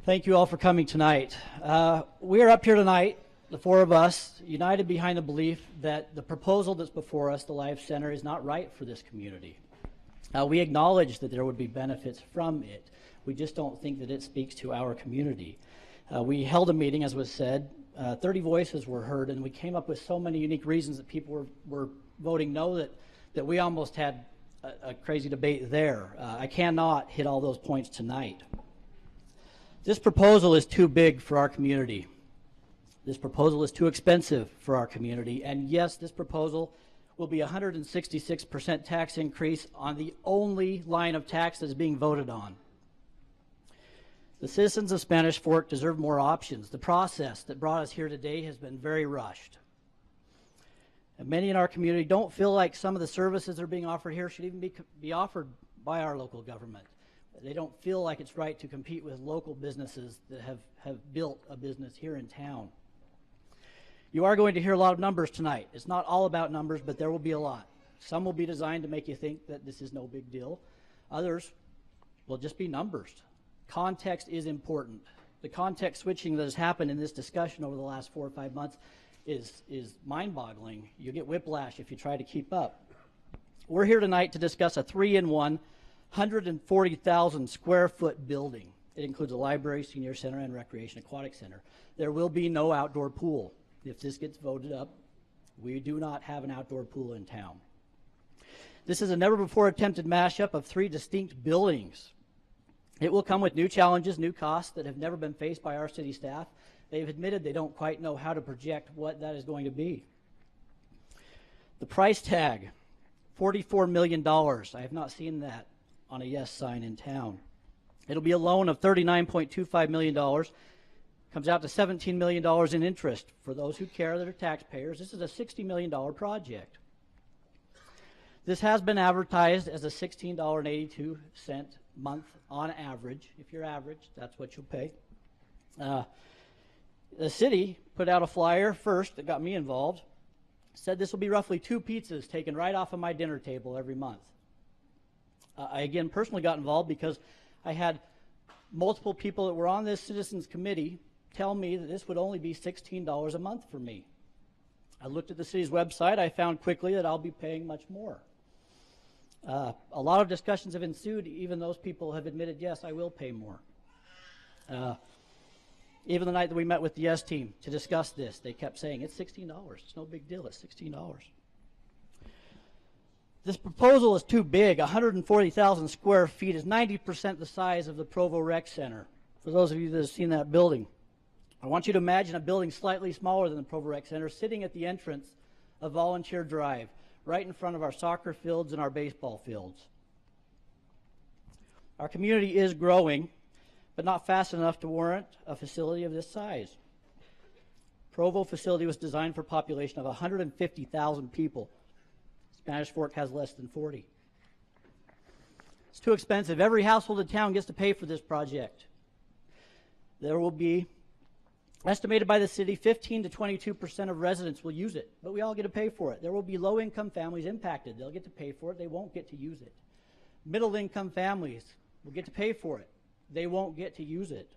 Thank you all for coming tonight. We are up here tonight, the four of us, united behind the belief that the proposal that's before us, the LifeCenter, is not right for this community. We acknowledge that there would be benefits from it. We just don't think that it speaks to our community. We held a meeting, as was said. 30 voices were heard, and we came up with so many unique reasons that people were voting no that we almost had a crazy debate there. I cannot hit all those points tonight. This proposal is too big for our community. This proposal is too expensive for our community. And yes, this proposal will be a 166% tax increase on the only line of tax that is being voted on. The citizens of Spanish Fork deserve more options. The process that brought us here today has been very rushed. And many in our community don't feel like some of the services that are being offered here should even be offered by our local government. They don't feel like it's right to compete with local businesses that have built a business here in town. You are going to hear a lot of numbers tonight. It's not all about numbers, but there will be a lot. Some will be designed to make you think that this is no big deal. Others will just be numbers. Context is important. The context switching that has happened in this discussion over the last 4 or 5 months is mind-boggling. You get whiplash if you try to keep up. We're here tonight to discuss a 3-in-1 140,000 square foot building. It includes a library, senior center, and recreation aquatic center. There will be no outdoor pool. If this gets voted up, we do not have an outdoor pool in town. This is a never-before attempted mashup of 3 distinct buildings. It will come with new challenges, new costs that have never been faced by our city staff. They've admitted they don't quite know how to project what that is going to be. The price tag, $44 million. I have not seen that on a yes sign in town. It'll be a loan of $39.25 million. Comes out to $17 million in interest. For those who care that are taxpayers, this is a $60 million project. This has been advertised as a $16.82 month on average. If you're average, that's what you'll pay. The city put out a flyer first that got me involved. Said this will be roughly 2 pizzas taken right off of my dinner table every month. I again personally got involved because I had multiple people that were on this citizens committee tell me that this would only be $16 a month for me. I looked at the city's website. I found quickly that I'll be paying much more. A lot of discussions have ensued. Even those people have admitted, yes, I will pay more. Even the night that we met with the yes team to discuss this, they kept saying, it's $16. It's no big deal. It's $16. This proposal is too big. 140,000 square feet is 90% the size of the Provo Rec Center. For those of you that have seen that building, I want you to imagine a building slightly smaller than the Provo Rec Center sitting at the entrance of Volunteer Drive, right in front of our soccer fields and our baseball fields. Our community is growing, but not fast enough to warrant a facility of this size. Provo facility was designed for a population of 150,000 people. Spanish Fork has less than 40. It's too expensive. Every household in town gets to pay for this project. There will be, estimated by the city, 15 to 22% of residents will use it, but we all get to pay for it. There will be low-income families impacted. They'll get to pay for it. They won't get to use it. Middle-income families will get to pay for it. They won't get to use it.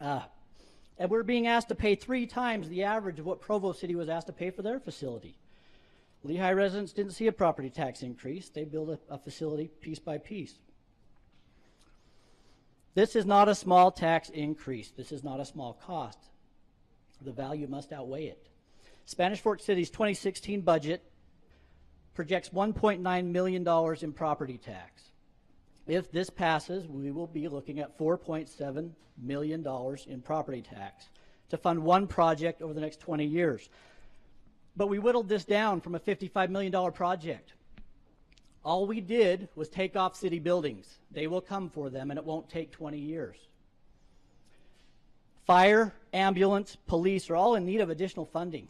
And we're being asked to pay 3 times the average of what Provo City was asked to pay for their facility. Lehigh residents didn't see a property tax increase. They built a facility piece by piece. This is not a small tax increase. This is not a small cost. The value must outweigh it. Spanish Fork City's 2016 budget projects $1.9 million in property tax. If this passes, we will be looking at $4.7 million in property tax to fund one project over the next 20 years. But we whittled this down from a $55 million project. All we did was take off city buildings. They will come for them, and it won't take 20 years. Fire, ambulance, police are all in need of additional funding.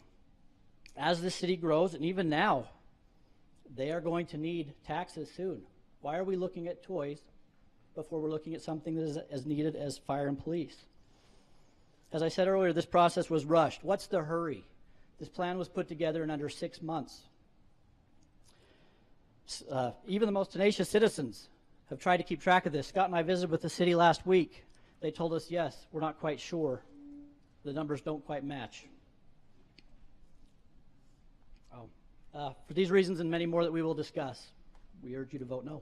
As the city grows, and even now, they are going to need taxes soon. Why are we looking at toys before we're looking at something that is as needed as fire and police? As I said earlier, this process was rushed. What's the hurry? This plan was put together in under 6 months. Even the most tenacious citizens have tried to keep track of this. Scott and I visited with the city last week. they told us, yes, we're not quite sure. The numbers don't quite match. For these reasons and many more that we will discuss, we urge you to vote no.